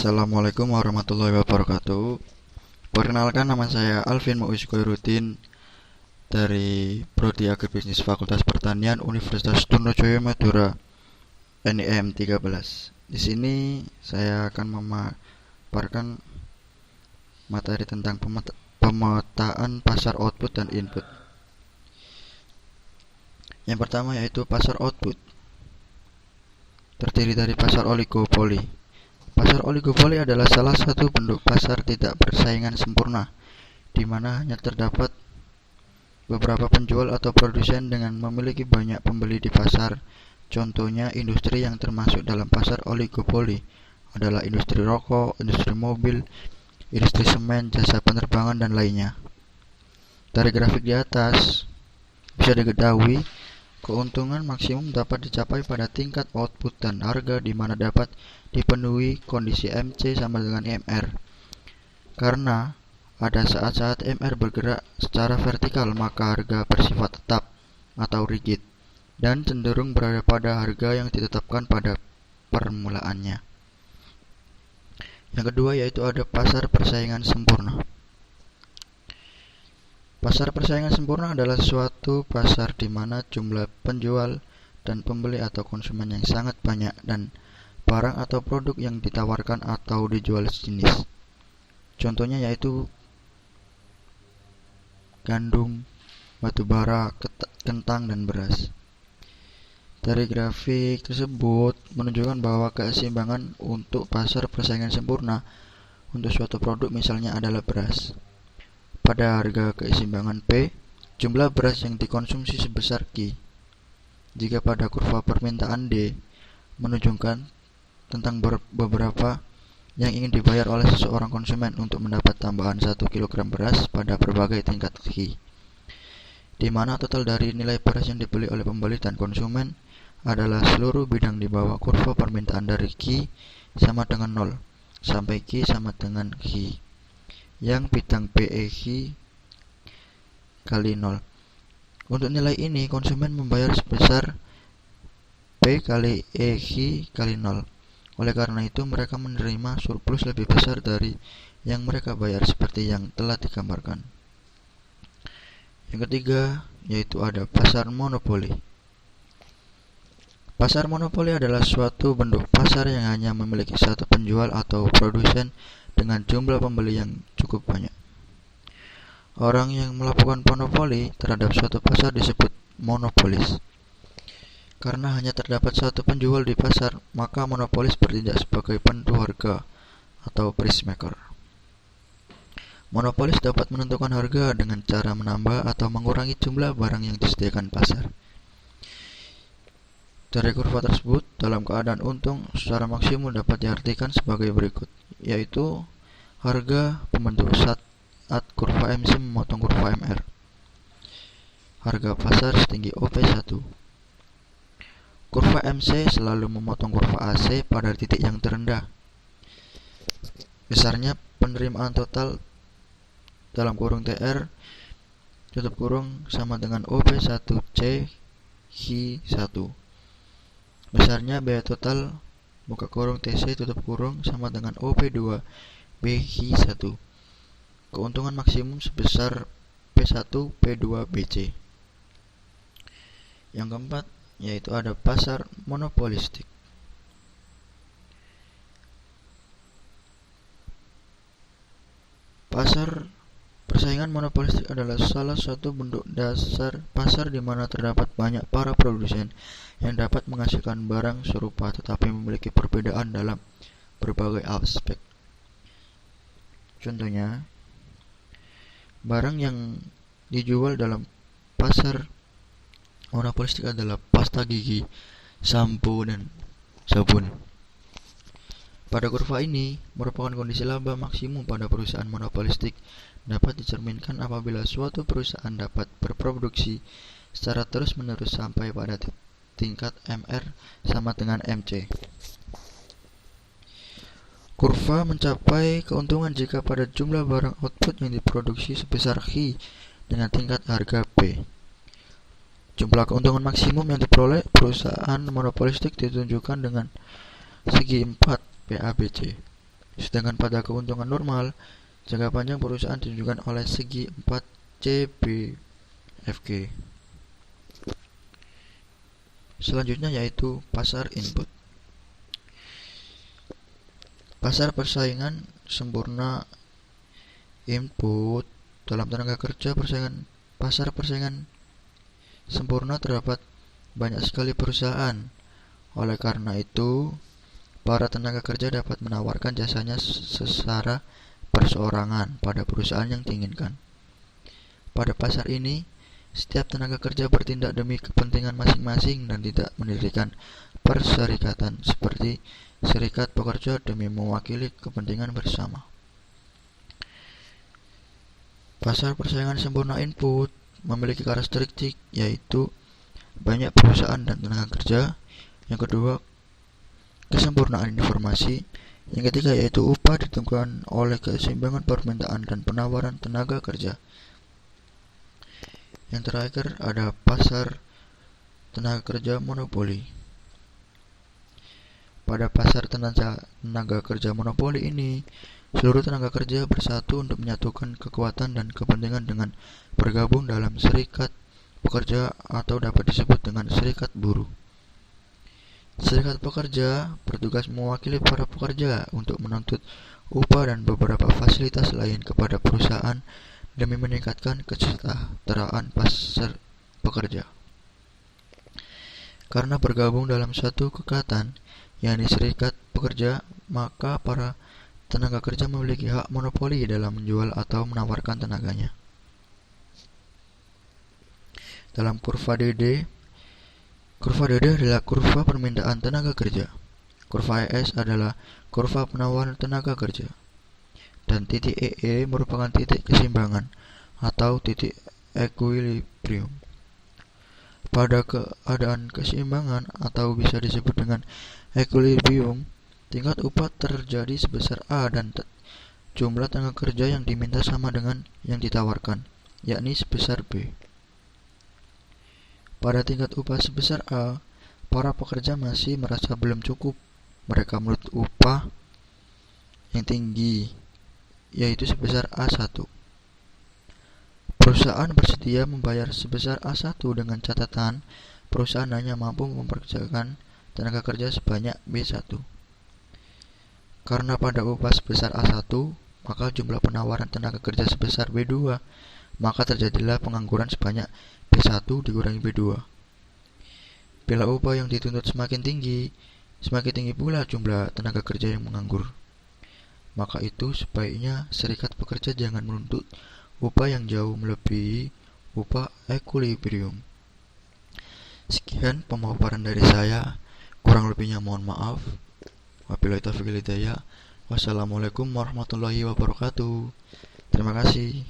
Assalamualaikum warahmatullahi wabarakatuh. Perkenalkan, nama saya Alvin Muiz Khairuddin dari Prodi Agribisnis Fakultas Pertanian Universitas Trunojoyo Madura, NIM 13. Di sini saya akan memaparkan materi tentang pemetaan pasar output dan input. Yang pertama yaitu pasar output. Terdiri dari pasar oligopoli. Pasar oligopoli adalah salah satu bentuk pasar tidak persaingan sempurna, di mana hanya terdapat beberapa penjual atau produsen dengan memiliki banyak pembeli di pasar. Contohnya, industri yang termasuk dalam pasar oligopoli adalah industri rokok, industri mobil, industri semen, jasa penerbangan, dan lainnya. Dari grafik di atas bisa diketahui keuntungan maksimum dapat dicapai pada tingkat output dan harga, di mana dapat dipenuhi kondisi MC sama dengan MR. Karena ada saat-saat MR bergerak secara vertikal, maka harga bersifat tetap atau rigid dan cenderung berada pada harga yang ditetapkan pada permulaannya. Yang kedua yaitu ada pasar persaingan sempurna. Pasar persaingan sempurna adalah suatu pasar di mana jumlah penjual dan pembeli atau konsumen yang sangat banyak dan barang atau produk yang ditawarkan atau dijual sejenis. Contohnya yaitu gandum, batu bara, kentang, dan beras. Dari grafik tersebut menunjukkan bahwa keseimbangan untuk pasar persaingan sempurna untuk suatu produk misalnya adalah beras. Pada harga keseimbangan P, jumlah beras yang dikonsumsi sebesar Q. Jika pada kurva permintaan D menunjukkan tentang beberapa yang ingin dibayar oleh seseorang konsumen untuk mendapat tambahan 1 kg beras pada berbagai tingkat Q, di mana total dari nilai beras yang dibeli oleh pembeli dan konsumen adalah seluruh bidang di bawah kurva permintaan dari Q sama dengan 0 sampai Q sama dengan Q, yang bidang PEQ kali 0. Untuk nilai ini, konsumen membayar sebesar P kali EQ kali 0. Oleh karena itu, mereka menerima surplus lebih besar dari yang mereka bayar, seperti yang telah digambarkan. Yang ketiga, yaitu ada pasar monopoli. Pasar monopoli adalah suatu bentuk pasar yang hanya memiliki satu penjual atau produsen dengan jumlah pembeli yang cukup banyak. Orang yang melakukan monopoli terhadap suatu pasar disebut monopolis. Karena hanya terdapat satu penjual di pasar, maka monopolis bertindak sebagai penentu harga atau price maker. Monopolis dapat menentukan harga dengan cara menambah atau mengurangi jumlah barang yang disediakan pasar. Dari kurva tersebut, dalam keadaan untung, secara maksimum dapat diartikan sebagai berikut, yaitu harga pembentuk saat kurva MC memotong kurva MR. Harga pasar setinggi OP1. Kurva MC selalu memotong kurva AC pada titik yang terendah. Besarnya penerimaan total dalam kurung TR tutup kurung sama dengan OP1C H1. Besarnya biaya total buka kurung TC tutup kurung sama dengan OP2 BH1. Keuntungan maksimum sebesar P1 P2 BC. Yang keempat yaitu ada pasar monopolistik. Pasar persaingan monopolistik adalah salah satu bentuk dasar pasar di mana terdapat banyak para produsen yang dapat menghasilkan barang serupa tetapi memiliki perbedaan dalam berbagai aspek. Contohnya, barang yang dijual dalam pasar monopolistik adalah pasta gigi, sampo, dan sabun. Pada kurva ini merupakan kondisi laba maksimum pada perusahaan monopolistik dapat dicerminkan apabila suatu perusahaan dapat berproduksi secara terus-menerus sampai pada tingkat MR sama dengan MC. Kurva mencapai keuntungan jika pada jumlah barang output yang diproduksi sebesar Q dengan tingkat harga P. Jumlah keuntungan maksimum yang diperoleh perusahaan monopolistik ditunjukkan dengan segi 4 PABC. Sedangkan pada keuntungan normal, jangka panjang perusahaan ditunjukkan oleh segi 4CBFG. Selanjutnya yaitu pasar input. Pasar persaingan sempurna input. Dalam tenaga kerja pasar persaingan sempurna terdapat banyak sekali perusahaan. Oleh karena itu, para tenaga kerja dapat menawarkan jasanya secara perseorangan pada perusahaan yang diinginkan. Pada pasar ini, setiap tenaga kerja bertindak demi kepentingan masing-masing dan tidak mendirikan perserikatan seperti serikat pekerja demi mewakili kepentingan bersama. Pasar persaingan sempurna input memiliki karakteristik yaitu banyak perusahaan dan tenaga kerja. Yang kedua, kesempurnaan informasi. Yang ketiga yaitu upah ditentukan oleh keseimbangan permintaan dan penawaran tenaga kerja. Yang terakhir ada pasar tenaga kerja monopoli. Pada pasar tenaga kerja monopoli ini, seluruh tenaga kerja bersatu untuk menyatukan kekuatan dan kepentingan dengan bergabung dalam serikat pekerja atau dapat disebut dengan serikat buruh. Serikat pekerja bertugas mewakili para pekerja untuk menuntut upah dan beberapa fasilitas lain kepada perusahaan demi meningkatkan kesejahteraan pasar pekerja. Karena bergabung dalam satu ikatan, yakni serikat pekerja, maka para tenaga kerja memiliki hak monopoli dalam menjual atau menawarkan tenaganya. Dalam kurva DD adalah kurva permintaan tenaga kerja. Kurva ES adalah kurva penawaran tenaga kerja. Dan titik EE merupakan titik keseimbangan atau titik equilibrium. Pada keadaan keseimbangan atau bisa disebut dengan equilibrium, tingkat upah terjadi sebesar A dan jumlah tenaga kerja yang diminta sama dengan yang ditawarkan, yakni sebesar B. Pada tingkat upah sebesar A, para pekerja masih merasa belum cukup. Mereka menuntut upah yang tinggi, yaitu sebesar A1. Perusahaan bersedia membayar sebesar A1 dengan catatan perusahaan hanya mampu mempekerjakan tenaga kerja sebanyak B1. Karena pada upah sebesar A1, maka jumlah penawaran tenaga kerja sebesar B2, maka terjadilah pengangguran sebanyak B1 dikurangi B2. Bila upah yang dituntut semakin tinggi pula jumlah tenaga kerja yang menganggur. Maka itu sebaiknya serikat pekerja jangan menuntut upah yang jauh melebihi upah equilibrium. Sekian pemaparan dari saya, kurang lebihnya mohon maaf. Wabillahi taufiq wal hidayah. Wassalamualaikum warahmatullahi wabarakatuh. Terima kasih.